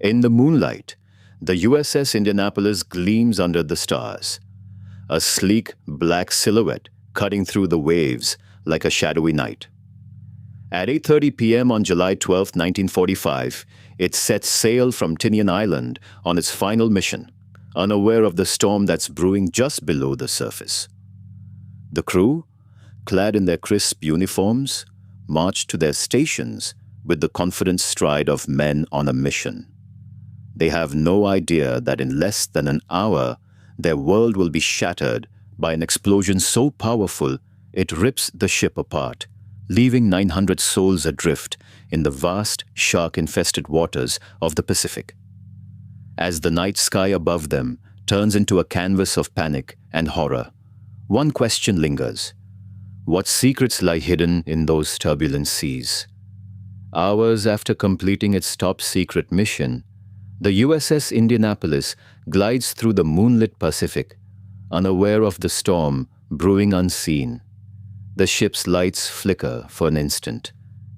In the moonlight, the USS Indianapolis gleams under the stars, a sleek black silhouette cutting through the waves like a shadowy knight. At 8:30 p.m. on July 12, 1945, it sets sail from Tinian Island on its final mission, unaware of the storm that's brewing just below the surface. The crew, clad in their crisp uniforms, march to their stations with the confident stride of men on a mission. They have no idea that in less than an hour, their world will be shattered by an explosion so powerful it rips the ship apart, leaving 900 souls adrift in the vast, shark-infested waters of the Pacific. As the night sky above them turns into a canvas of panic and horror, one question lingers. What secrets lie hidden in those turbulent seas? Hours after completing its top-secret mission, the USS Indianapolis glides through the moonlit Pacific, unaware of the storm brewing unseen. The ship's lights flicker for an instant,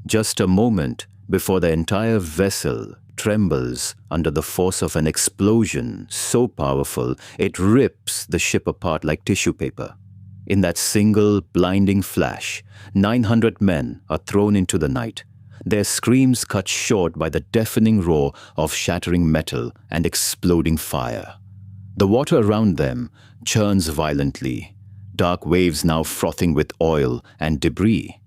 just a moment before the entire vessel trembles under the force of an explosion so powerful it rips the ship apart like tissue paper. In that single blinding flash, 900 men are thrown into the night, their screams cut short by the deafening roar of shattering metal and exploding fire. The water around them churns violently, dark waves now frothing with oil and debris.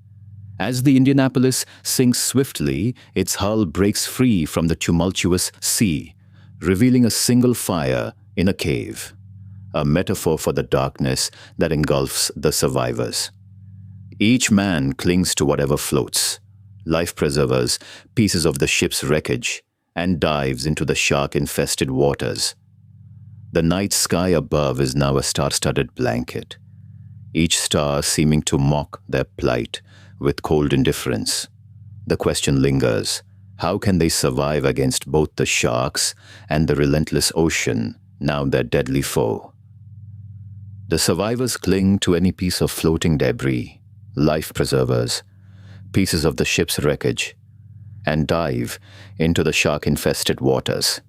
As the Indianapolis sinks swiftly, its hull breaks free from the tumultuous sea, revealing a single fire in a cave, a metaphor for the darkness that engulfs the survivors. Each man clings to whatever floats, life preservers, pieces of the ship's wreckage, and dives into the shark-infested waters. The night sky above is now a star-studded blanket, each star seeming to mock their plight with cold indifference. The question lingers, how can they survive against both the sharks and the relentless ocean, now their deadly foe? The survivors cling to any piece of floating debris, life preservers, pieces of the ship's wreckage, and dive into the shark-infested waters.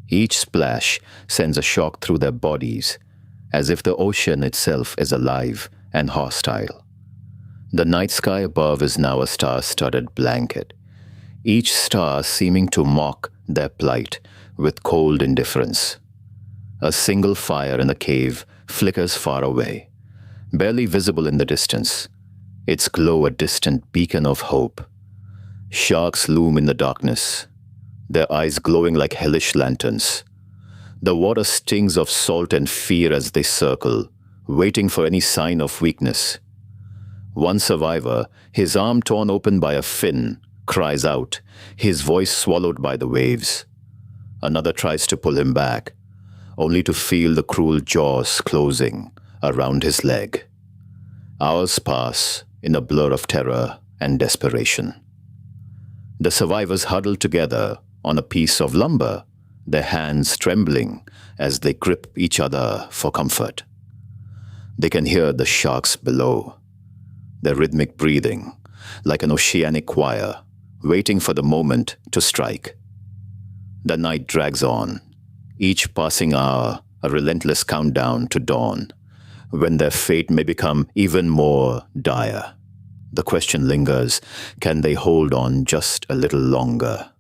Each splash sends a shock through their bodies, as if the ocean itself is alive and hostile. The night sky above is now a star-studded blanket, each star seeming to mock their plight with cold indifference. A single fire in the cave flickers far away, barely visible in the distance, its glow a distant beacon of hope. Sharks loom in the darkness, their eyes glowing like hellish lanterns. The water stings of salt and fear as they circle, waiting for any sign of weakness. One survivor, his arm torn open by a fin, cries out, his voice swallowed by the waves. Another tries to pull him back, only to feel the cruel jaws closing around his leg. Hours pass in a blur of terror and desperation. The survivors huddle together on a piece of lumber, their hands trembling as they grip each other for comfort. They can hear the sharks below, their rhythmic breathing, like an oceanic choir, waiting for the moment to strike. The night drags on, each passing hour a relentless countdown to dawn, when their fate may become even more dire. The question lingers, can they hold on just a little longer?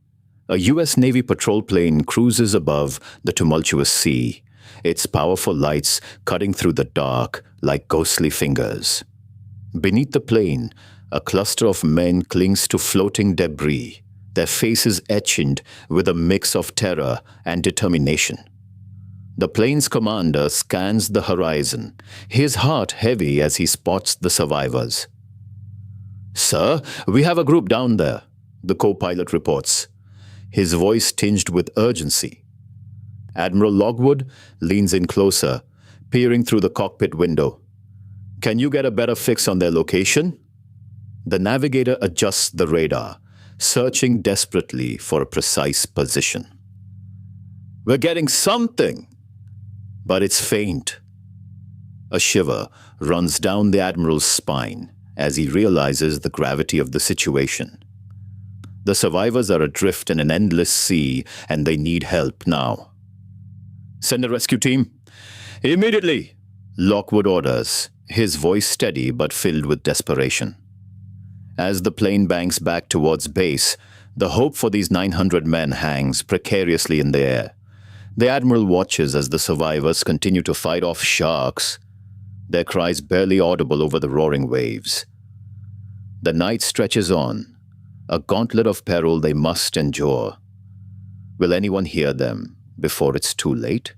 A U.S. Navy patrol plane cruises above the tumultuous sea, its powerful lights cutting through the dark like ghostly fingers. Beneath the plane, a cluster of men clings to floating debris, their faces etched with a mix of terror and determination. The plane's commander scans the horizon, his heart heavy as he spots the survivors. "Sir, we have a group down there," the co-pilot reports, his voice tinged with urgency. Admiral Logwood leans in closer, peering through the cockpit window. "Can you get a better fix on their location?" The navigator adjusts the radar, searching desperately for a precise position. "We're getting something, but it's faint." A shiver runs down the admiral's spine as he realizes the gravity of the situation. The survivors are adrift in an endless sea, and they need help now. Send a rescue team. Immediately, Lockwood orders, his voice steady but filled with desperation. As the plane banks back towards base, the hope for these 900 men hangs precariously in the air. The Admiral watches as the survivors continue to fight off sharks, their cries barely audible over the roaring waves. The night stretches on, a gauntlet of peril they must endure. Will anyone hear them before it's too late?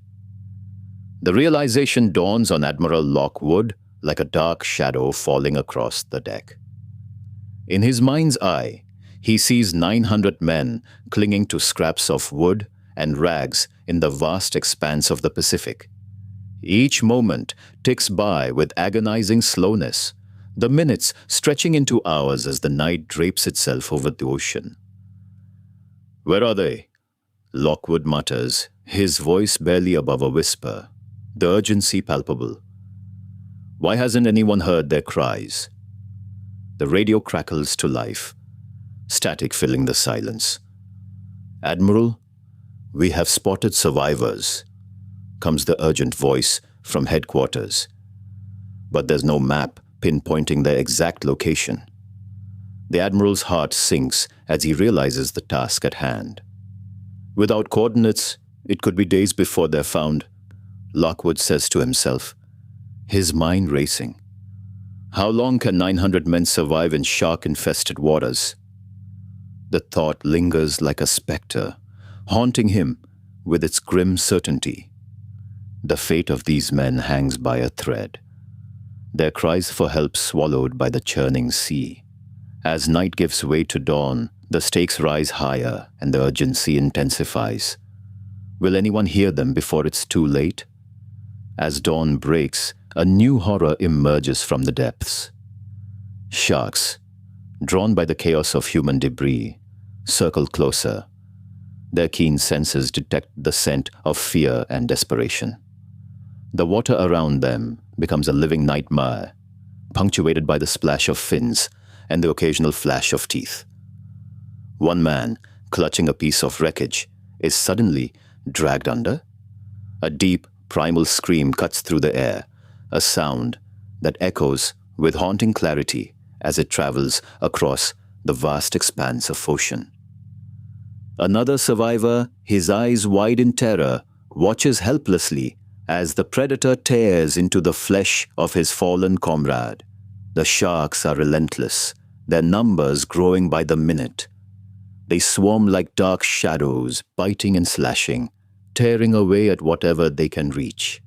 The realization dawns on Admiral Lockwood like a dark shadow falling across the deck. In his mind's eye, he sees 900 men clinging to scraps of wood and rags in the vast expanse of the Pacific. Each moment ticks by with agonizing slowness, the minutes stretching into hours as the night drapes itself over the ocean. "Where are they?" Lockwood mutters, his voice barely above a whisper, the urgency palpable. Why hasn't anyone heard their cries? The radio crackles to life, static filling the silence. "Admiral, we have spotted survivors," comes the urgent voice from headquarters. But there's no map pinpointing their exact location. The Admiral's heart sinks as he realizes the task at hand. Without coordinates, it could be days before they're found, Lockwood says to himself, his mind racing. How long can 900 men survive in shark-infested waters? The thought lingers like a specter, haunting him with its grim certainty. The fate of these men hangs by a thread, their cries for help swallowed by the churning sea. As night gives way to dawn, the stakes rise higher and the urgency intensifies. Will anyone hear them before it's too late? As dawn breaks, a new horror emerges from the depths. Sharks, drawn by the chaos of human debris, circle closer. Their keen senses detect the scent of fear and desperation. The water around them becomes a living nightmare, punctuated by the splash of fins and the occasional flash of teeth. One man, clutching a piece of wreckage, is suddenly dragged under. A deep, primal scream cuts through the air, a sound that echoes with haunting clarity as it travels across the vast expanse of ocean. Another survivor, his eyes wide in terror, watches helplessly as the predator tears into the flesh of his fallen comrade. The sharks are relentless, their numbers growing by the minute. They swarm like dark shadows, biting and slashing, tearing away at whatever they can reach.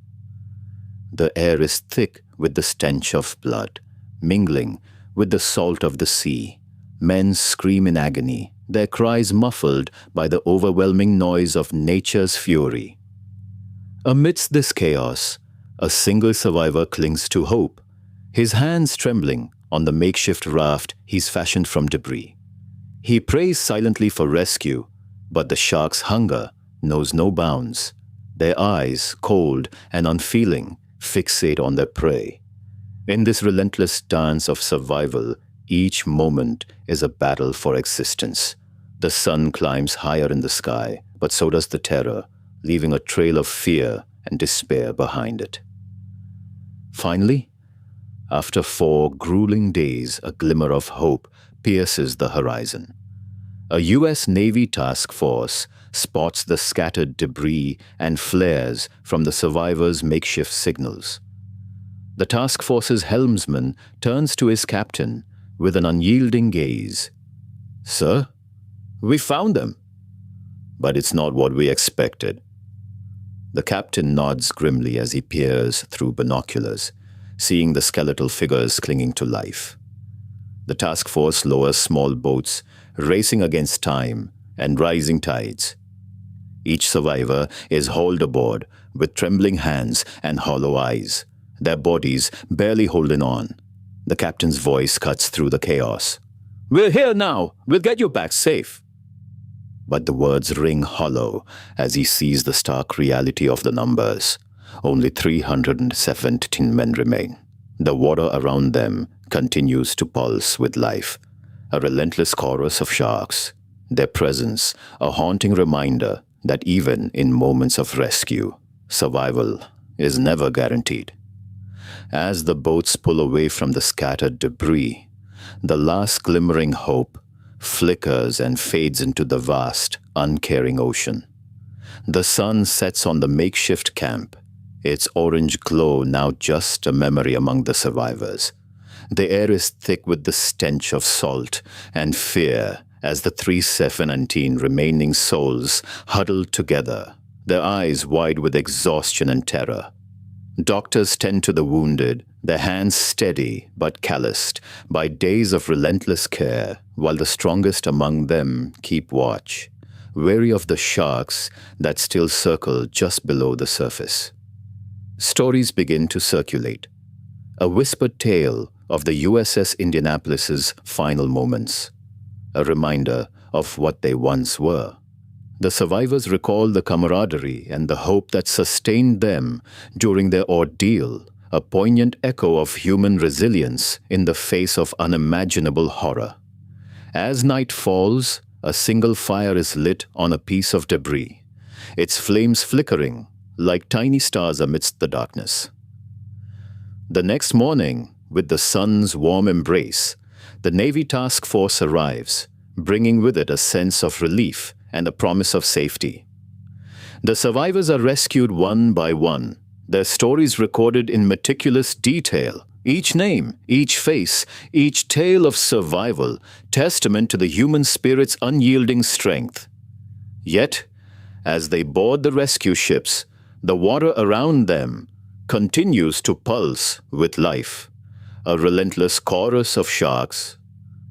The air is thick with the stench of blood, mingling with the salt of the sea. Men scream in agony, their cries muffled by the overwhelming noise of nature's fury. Amidst this chaos, a single survivor clings to hope, his hands trembling on the makeshift raft he's fashioned from debris. He prays silently for rescue, but the shark's hunger knows no bounds. Their eyes, cold and unfeeling, fixate on their prey. In this relentless dance of survival, each moment is a battle for existence. The sun climbs higher in the sky, but so does the terror, leaving a trail of fear and despair behind it. Finally, after 4 grueling days, a glimmer of hope pierces the horizon. A U.S. Navy task force spots the scattered debris and flares from the survivors' makeshift signals. The task force's helmsman turns to his captain with an unyielding gaze. "Sir, we found them, but it's not what we expected." The captain nods grimly as he peers through binoculars, seeing the skeletal figures clinging to life. The task force lowers small boats, racing against time and rising tides. Each survivor is hauled aboard with trembling hands and hollow eyes, their bodies barely holding on. The captain's voice cuts through the chaos. "We're here now. We'll get you back safe." But the words ring hollow as he sees the stark reality of the numbers. Only 317 men remain. The water around them continues to pulse with life, a relentless chorus of sharks, their presence a haunting reminder that even in moments of rescue, survival is never guaranteed. As the boats pull away from the scattered debris, the last glimmering hope flickers and fades into the vast, uncaring ocean. The sun sets on the makeshift camp, its orange glow now just a memory among the survivors. The air is thick with the stench of salt and fear as the 317 remaining souls huddle together, their eyes wide with exhaustion and terror. Doctors tend to the wounded, their hands steady but calloused by days of relentless care, while the strongest among them keep watch, wary of the sharks that still circle just below the surface. Stories begin to circulate. A whispered tale of the USS Indianapolis's final moments, a reminder of what they once were. The survivors recall the camaraderie and the hope that sustained them during their ordeal, a poignant echo of human resilience in the face of unimaginable horror. As night falls, a single fire is lit on a piece of debris, its flames flickering like tiny stars amidst the darkness. The next morning, with the sun's warm embrace, the Navy task force arrives, bringing with it a sense of relief and a promise of safety. The survivors are rescued one by one, their stories recorded in meticulous detail, each name, each face, each tale of survival, testament to the human spirit's unyielding strength. Yet, as they board the rescue ships, the water around them continues to pulse with life, a relentless chorus of sharks,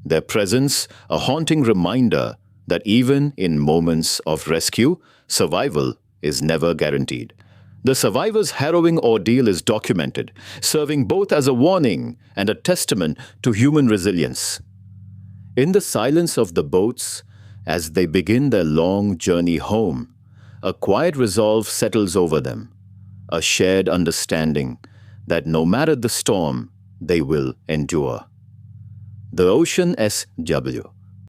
their presence a haunting reminder that even in moments of rescue, survival is never guaranteed. The survivors' harrowing ordeal is documented, serving both as a warning and a testament to human resilience. In the silence of the boats, as they begin their long journey home, a quiet resolve settles over them, a shared understanding that no matter the storm, they will endure. The Ocean SW.